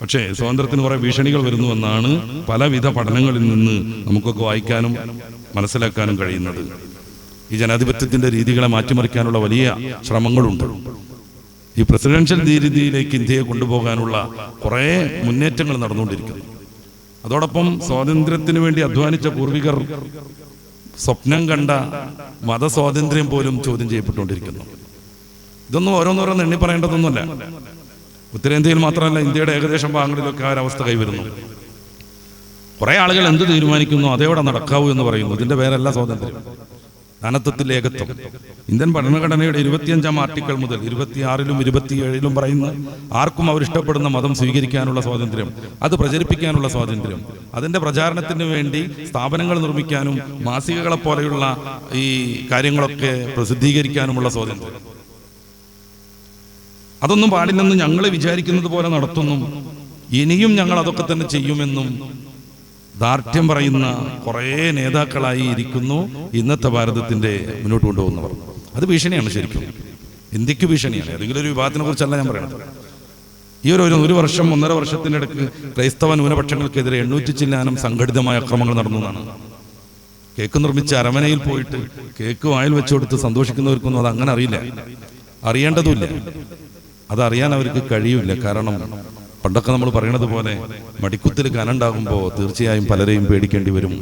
പക്ഷേ സ്വാതന്ത്ര്യത്തിന് കുറേ ഭീഷണികൾ വരുന്നുവെന്നാണ് പലവിധ പഠനങ്ങളിൽ നിന്ന് നമുക്കൊക്കെ വായിക്കാനും മനസ്സിലാക്കാനും കഴിയുന്നത്. ഈ ജനാധിപത്യത്തിന്റെ രീതികളെ മാറ്റിമറിക്കാനുള്ള വലിയ ശ്രമങ്ങളുണ്ട്. ഈ പ്രസിഡൻഷ്യൽ രീതിയിലേക്ക് ഇന്ത്യയെ കൊണ്ടുപോകാനുള്ള കുറേ മുന്നേറ്റങ്ങൾ നടന്നുകൊണ്ടിരിക്കുന്നു. അതോടൊപ്പം സ്വാതന്ത്ര്യത്തിന് വേണ്ടി അധ്വാനിച്ച പൂർവികർ സ്വപ്നം കണ്ട മതസ്വാതന്ത്ര്യം പോലും ചോദ്യം ചെയ്യപ്പെട്ടുകൊണ്ടിരിക്കുന്നു. ഇതൊന്നും ഓരോന്നോരോന്ന് എണ്ണി പറയേണ്ടതൊന്നുമല്ല. ഉത്തരേന്ത്യയിൽ മാത്രമല്ല, ഇന്ത്യയുടെ ഏകദേശം ഭാഗങ്ങളിലൊക്കെ ആ ഒരവസ്ഥ കൈവരുന്നു. കുറെ ആളുകൾ എന്ത് തീരുമാനിക്കുന്നു അതേവിടെ നടക്കാവൂ എന്ന് പറയുന്നു. ഇതിന്റെ പേരല്ല സ്വാതന്ത്ര്യം, ജ്ഞാനത്വത്തിൽ ഏകത്വം. ഇന്ത്യൻ ഭരണഘടനയുടെ 25-ാം ആർട്ടിക്കിൾ മുതൽ 26-ലും 27-ലും പറയുന്ന ആർക്കും അവരിഷ്ടപ്പെടുന്ന മതം സ്വീകരിക്കാനുള്ള സ്വാതന്ത്ര്യം, അത് പ്രചരിപ്പിക്കാനുള്ള സ്വാതന്ത്ര്യം, അതിന്റെ പ്രചാരണത്തിന് വേണ്ടി സ്ഥാപനങ്ങൾ നിർമ്മിക്കാനും മാസികകളെ പോലെയുള്ള ഈ കാര്യങ്ങളൊക്കെ പ്രസിദ്ധീകരിക്കാനുമുള്ള സ്വാതന്ത്ര്യം. അതൊന്നും പാടില്ലെന്ന് ഞങ്ങൾ വിചാരിക്കുന്നത് പോലെ നടത്തുന്നു, ഇനിയും ഞങ്ങൾ അതൊക്കെ തന്നെ ചെയ്യുമെന്നും ദാർഢ്യം പറയുന്ന കുറേ നേതാക്കളായി ഇരിക്കുന്നു ഇന്നത്തെ ഭാരതത്തിന്റെ മുന്നോട്ട് കൊണ്ടുപോകുന്നവർ. അത് ഭീഷണിയാണ്, ശരിക്കും ഇന്ത്യക്ക് ഭീഷണിയാണ്. ഏതെങ്കിലും ഒരു വിഭാഗത്തിനെ കുറിച്ചല്ല ഞാൻ പറയുന്നത്. ഈ ഒരു വർഷം 1.5 വർഷത്തിനിടയ്ക്ക് ക്രൈസ്തവ ന്യൂനപക്ഷങ്ങൾക്കെതിരെ 800 ചില്ലാനം സംഘടിതമായ അക്രമങ്ങൾ നടന്നു എന്നാണ്. കേക്ക് നിർമ്മിച്ച അരമനയിൽ പോയിട്ട് കേക്ക് വായിൽ വെച്ചു കൊടുത്ത് സന്തോഷിക്കുന്നവർക്കൊന്നും അത് അങ്ങനെ അറിയില്ല, അറിയേണ്ടതുമില്ല, അതറിയാൻ അവർക്ക് കഴിയില്ല. കാരണം പണ്ടൊക്കെ നമ്മൾ പറയണത് പോലെ മടിക്കുത്തിൽ കനണ്ടാകുമ്പോൾ തീർച്ചയായും പലരെയും പേടിക്കേണ്ടി വരും.